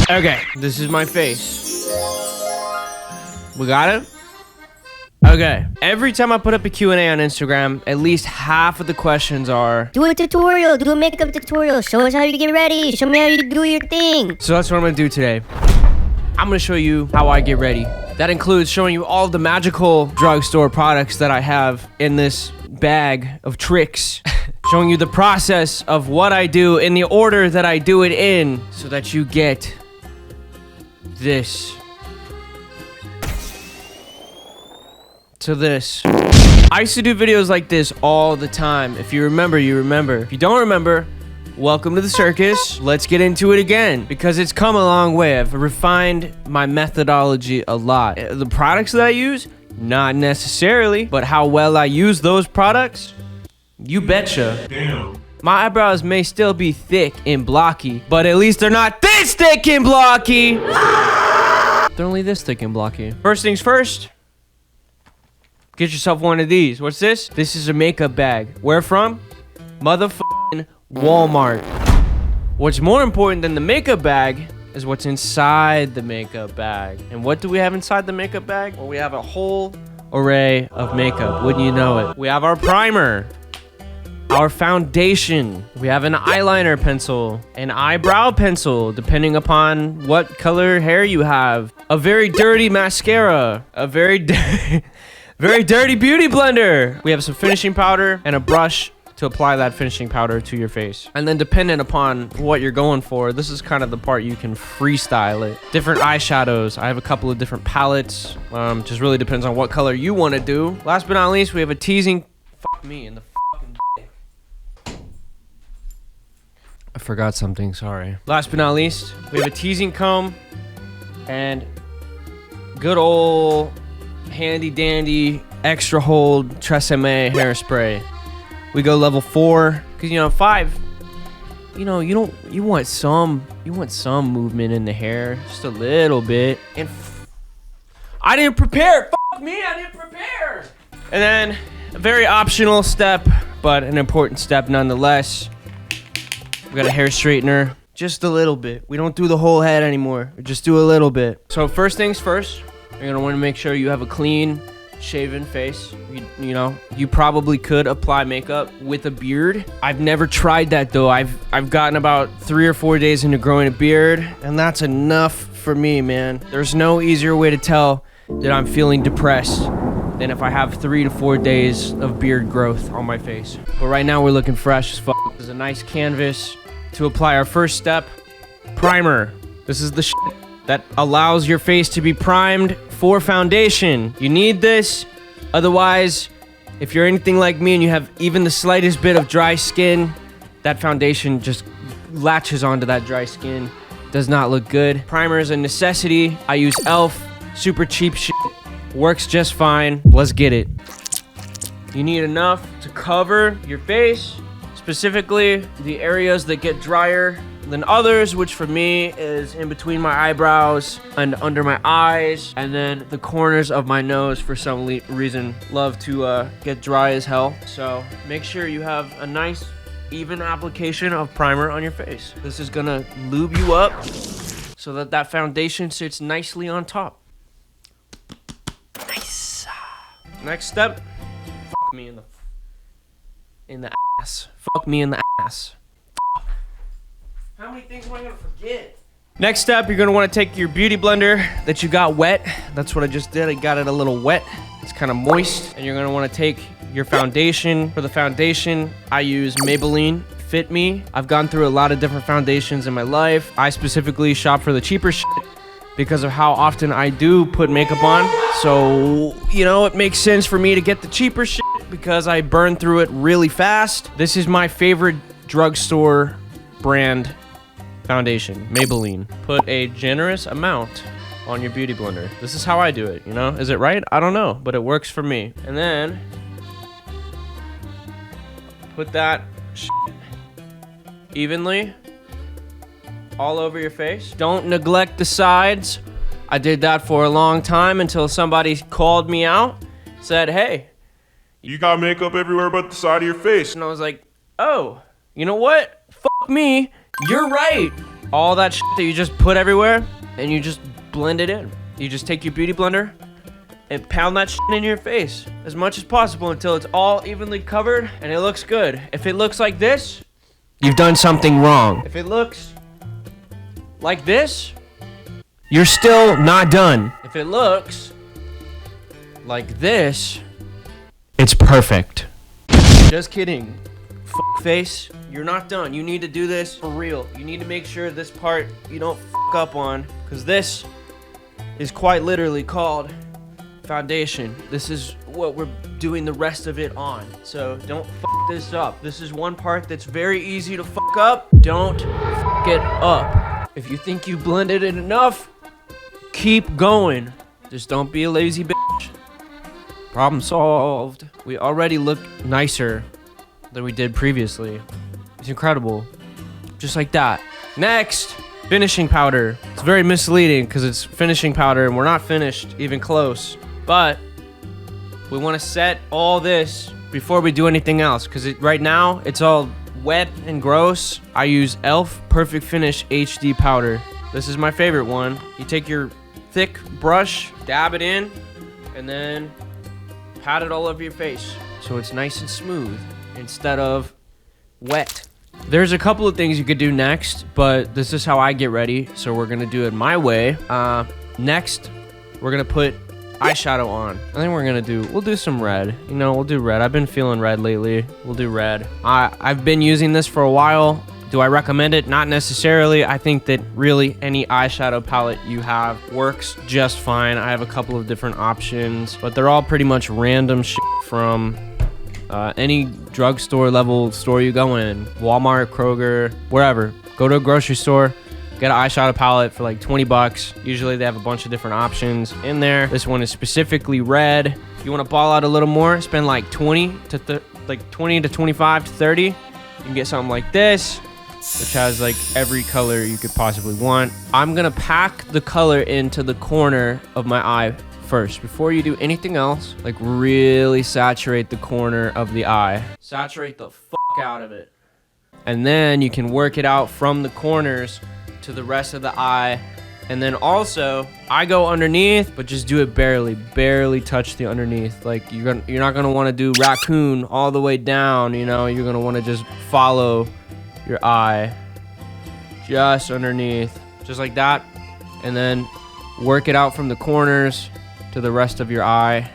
Okay, this is my face. We got it? Okay, every time I put up a Q&A on Instagram, at least half of the questions are, do a tutorial, do a makeup tutorial, show us how you get ready, show me how you do your thing. So that's what I'm gonna do today. I'm gonna show you how I get ready. That includes showing you all the magical drugstore products that I have in this bag of tricks. Showing you the process of what I do in the order that I do it in, so that you get this. To this. I used to do videos like this all the time. If you remember, you remember. If you don't remember, welcome to the circus. Let's get into it again, because it's come a long way. I've refined my methodology a lot. The products that I use, not necessarily, but how well I use those products, you betcha. Damn. My eyebrows may still be thick and blocky, but at least they're not this thick and blocky. They're only this thick and blocky. First things first, get yourself one of these. What's this? This is a makeup bag. Where from? Motherfucking Walmart. What's more important than the makeup bag is what's inside the makeup bag. And what do we have inside the makeup bag? Well, we have a whole array of makeup. Wouldn't you know it? We have our primer, our foundation. We have an eyeliner pencil, an eyebrow pencil, depending upon what color hair you have, a very dirty mascara, a very very dirty beauty blender. We have some finishing powder and a brush to apply that finishing powder to your face. And then dependent upon what you're going for, this is kind of the part you can freestyle it. Different eyeshadows. I have a couple of different palettes. Just really depends on what color you want to do. Last but not least, we have a teasing. Fuck me in the fucking dick. I forgot something, sorry. Last but not least, we have a teasing comb and good old handy dandy extra hold Tresemme hairspray. We go level 4 because, you know, 5, you know, you want some movement in the hair, just a little bit. And I didn't prepare. Fuck me, I didn't prepare. And then a very optional step, but an important step nonetheless. We got a hair straightener, just a little bit. We don't do the whole head anymore. We just do a little bit. So first things first, you're gonna want to make sure you have a clean shaven face. You know, you probably could apply makeup with a beard. I've never tried that though. I've gotten about 3 or 4 days into growing a beard, and that's enough for me, man. There's no easier way to tell that I'm feeling depressed than if I have 3 to 4 days of beard growth on my face. But right now we're looking fresh as fuck. This is a nice canvas to apply our first step, primer. This is the shit that allows your face to be primed for foundation. You need this, otherwise, if you're anything like me and you have even the slightest bit of dry skin, that foundation just latches onto that dry skin. Does not look good. Primer is a necessity. I use e.l.f. super cheap shit. Works just fine. Let's get it. You need enough to cover your face, specifically the areas that get drier than others, which for me is in between my eyebrows and under my eyes, and then the corners of my nose for some reason love to get dry as hell. So make sure you have a nice even application of primer on your face. This is gonna lube you up so that that foundation sits nicely on top. Nice. Next step, fuck me in the ass. Fuck me in the ass. How many things am I gonna forget? Next step, you're gonna wanna take your beauty blender that you got wet. That's what I just did, I got it a little wet. It's kind of moist. And you're gonna wanna take your foundation. For the foundation, I use Maybelline Fit Me. I've gone through a lot of different foundations in my life. I specifically shop for the cheaper shit because of how often I do put makeup on. So, you know, it makes sense for me to get the cheaper shit because I burn through it really fast. This is my favorite drugstore brand foundation, Maybelline. Put a generous amount on your beauty blender. This is how I do it, you know? Is it right? I don't know, but it works for me. And then put that shit evenly all over your face. Don't neglect the sides. I did that for a long time until somebody called me out, said, hey, You got makeup everywhere but the side of your face. and I was like, oh, you know what? Fuck me. You're right. All that shit that you just put everywhere and you just blend it in. You just take your beauty blender and pound that shit in your face as much as possible until it's all evenly covered and it looks good. If it looks like this, you've done something wrong. If it looks like this, you're still not done. If it looks like this, it's perfect. Just kidding. Face, you're not done. You need to do this for real. You need to make sure this part you don't up on, because this is quite literally called foundation. This is what we're doing the rest of it on. So don't this up. This is one part that's very easy to up. Don't it up. If you think you blended it enough, keep going. Just don't be a lazy bitch. Problem solved. We already look nicer than we did previously. It's incredible. Just like that. Next, finishing powder. It's very misleading because it's finishing powder and we're not finished even close. But we want to set all this before we do anything else because right now it's all wet and gross. I use e.l.f. Perfect Finish HD powder. This is my favorite one. You take your thick brush, dab it in, and then pat it all over your face so it's nice and smooth instead of wet. There's a couple of things you could do next, but this is how I get ready, so we're gonna do it my way. Next, we're gonna put eyeshadow on. I think we'll do some red. You know, we'll do red. I've been feeling red lately. We'll do red. I've been using this for a while. Do I recommend it? Not necessarily. I think that really any eyeshadow palette you have works just fine. I have a couple of different options, but they're all pretty much random shit from any drugstore level store you go in, Walmart, Kroger, wherever. Go to a grocery store, get an eyeshadow palette for like 20 bucks. Usually they have a bunch of different options in there. This one is specifically red. If you want to ball out a little more, spend like 20 to 25 to 30. You can get something like this, which has like every color you could possibly want. I'm gonna pack the color into the corner of my eye first. Before you do anything else, like really saturate the corner of the eye. Saturate the fuck out of it. And then you can work it out from the corners to the rest of the eye. And then also, I go underneath, but just do it barely touch the underneath. Like you're not gonna wanna do raccoon all the way down, you know, you're gonna wanna just follow your eye just underneath, just like that. And then work it out from the corners to the rest of your eye.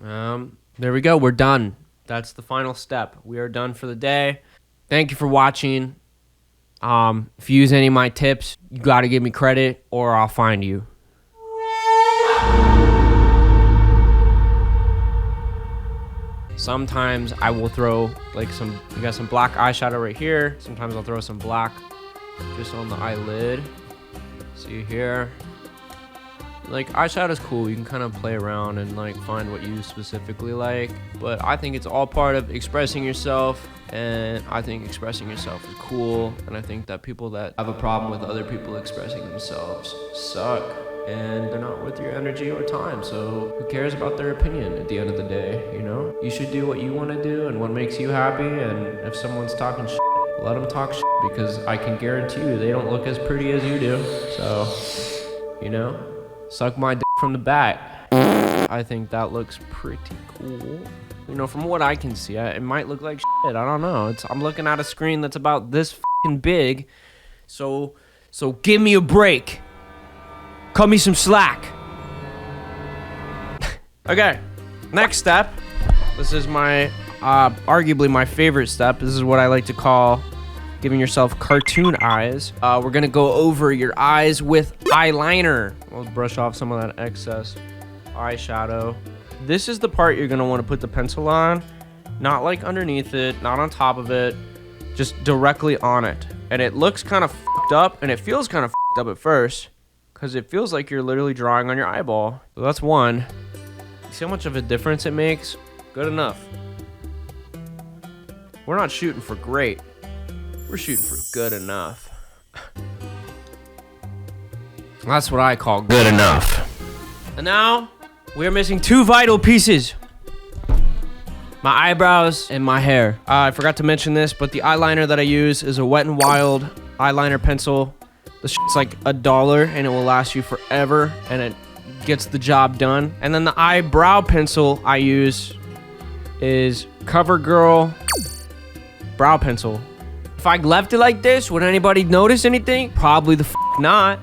There we go. We're done. That's the final step. We are done for the day. Thank you for watching. If you use any of my tips, you got to give me credit or I'll find you. Sometimes I will throw like you got some black eyeshadow right here. Sometimes I'll throw some black just on the eyelid. See here. Like eyeshadow is cool. You can kind of play around and like find what you specifically like. But I think it's all part of expressing yourself. And I think expressing yourself is cool. And I think that people that have a problem with other people expressing themselves suck. And they're not worth your energy or time, so who cares about their opinion at the end of the day, you know? You should do what you want to do and what makes you happy, and if someone's talking shit, let them talk shit, because I can guarantee you they don't look as pretty as you do, so, you know? Suck my dick from the back. I think that looks pretty cool. You know, from what I can see, it might look like shit, I don't know. I'm looking at a screen that's about this fucking big, so give me a break. Cut me some slack. Okay, next step. This is my, arguably my favorite step. This is what I like to call giving yourself cartoon eyes. We're gonna go over your eyes with eyeliner. We'll brush off some of that excess eyeshadow. This is the part you're gonna wanna put the pencil on. Not like underneath it, not on top of it, just directly on it. And it looks kind of fucked up, and it feels kind of fucked up at first, because it feels like you're literally drawing on your eyeball. So that's one. You see how much of a difference it makes? Good enough. We're not shooting for great. We're shooting for good enough. That's what I call good enough. And now, we're missing two vital pieces. my eyebrows, and my hair. I forgot to mention this, but the eyeliner that I use is a Wet n Wild eyeliner pencil. This shit's like $1 and it will last you forever and it gets the job done. And then the eyebrow pencil I use is CoverGirl brow pencil. If I left it like this, would anybody notice anything? Probably the not,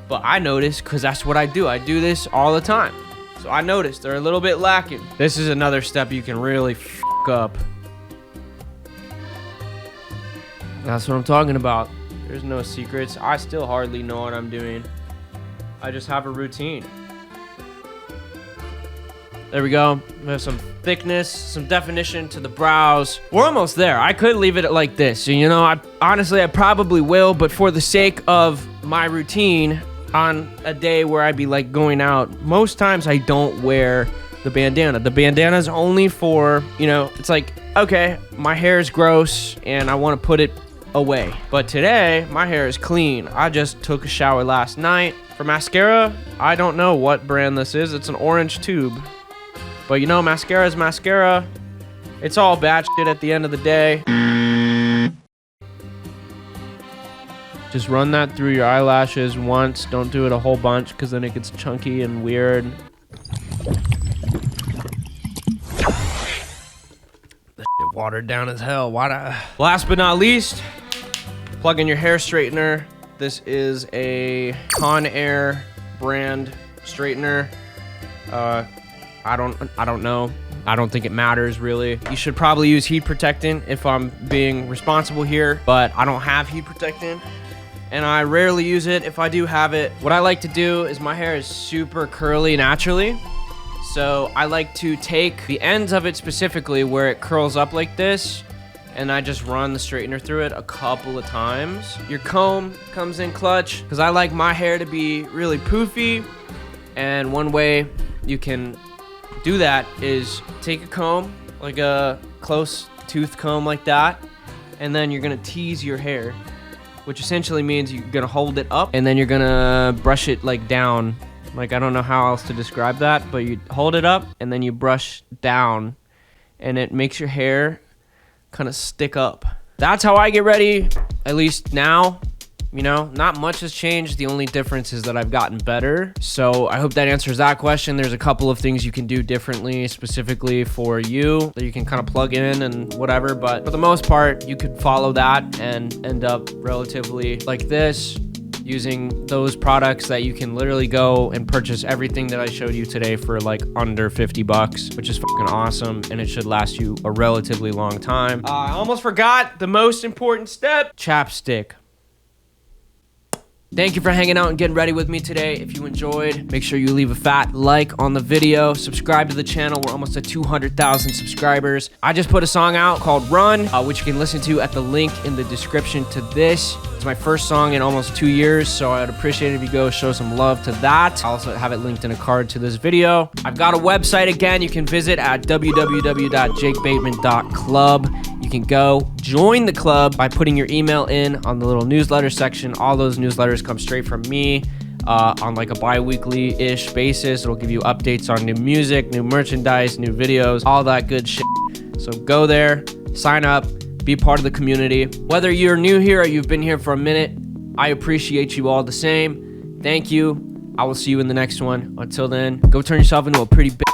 but I notice because that's what I do. I do this all the time. So I noticed they're a little bit lacking. This is another step you can really up. That's what I'm talking about. There's no secrets. I still hardly know what I'm doing. I just have a routine. There we go. We have some thickness, some definition to the brows. We're almost there. I could leave it like this. You know, honestly, I probably will, but for the sake of my routine on a day where I'd be like going out, most times I don't wear the bandana. The bandana is only for, you know, it's like, okay, my hair is gross and I want to put it away. But today, my hair is clean. I just took a shower last night. For mascara, I don't know what brand this is. It's an orange tube. But you know, mascara is mascara. It's all bad shit at the end of the day. Just run that through your eyelashes once. Don't do it a whole bunch because then it gets chunky and weird. This shit watered down as hell. Last but not least, plug in your hair straightener. This is a Conair brand straightener. I don't know. I don't think it matters really. You should probably use heat protectant if I'm being responsible here, but I don't have heat protectant and I rarely use it. If I do have it, what I like to do is my hair is super curly naturally. So I like to take the ends of it specifically where it curls up like this and I just run the straightener through it a couple of times. Your comb comes in clutch because I like my hair to be really poofy, and one way you can do that is take a comb, like a close tooth comb like that, and then you're gonna tease your hair, which essentially means you're gonna hold it up and then you're gonna brush it like down. Like, I don't know how else to describe that, but you hold it up and then you brush down and it makes your hair kind of stick up. That's how I get ready, at least now. You know, not much has changed. The only difference is that I've gotten better. So I hope that answers that question. There's a couple of things you can do differently specifically for you that you can kind of plug in and whatever. But for the most part, you could follow that and end up relatively like this, using those products that you can literally go and purchase everything that I showed you today for like under 50 bucks, which is fucking awesome. And it should last you a relatively long time. I almost forgot the most important step: chapstick. Thank you for hanging out and getting ready with me today. If you enjoyed, make sure you leave a fat like on the video. Subscribe to the channel. We're almost at 200,000 subscribers. I just put a song out called Run, which you can listen to at the link in the description to this. It's my first song in almost 2 years, so I'd appreciate it if you go show some love to that. I also have it linked in a card to this video. I've got a website again you can visit at www.jakebateman.club. You can go join the club by putting your email in on the little newsletter section. All those newsletters come straight from me on like a bi-weekly-ish basis. It'll give you updates on new music, new merchandise, new videos, all that good shit. So go there, sign up, be part of the community. Whether you're new here or you've been here for a minute, I appreciate you all the same. Thank you. I will see you in the next one. Until then, go turn yourself into a pretty bitch.